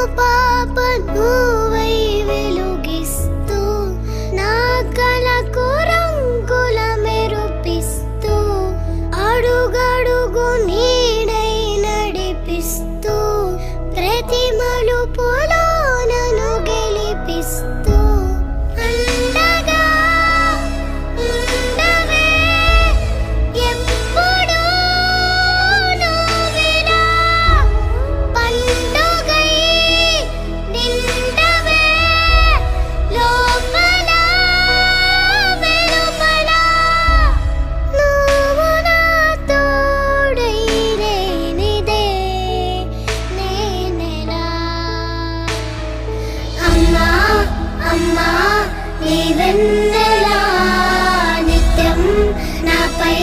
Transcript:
పాప నువ్వై వెలుగిస్తూ నా కలకు రంగుల మెరుపిస్తూ అడుగడుగు నీడై నడిపిస్తూ ప్రతి మలుపులో నన్ను గెలిపిస్తూ అండగా ఉండవే ఎప్పుడూ నువ్విలా పండుగై నిండవే లోపల వెలుపల నువ్వు నా తోడై లేనిదే నేనెలా అమ్మా అమ్మా నీ వెన్నెలా నిత్యం నాపై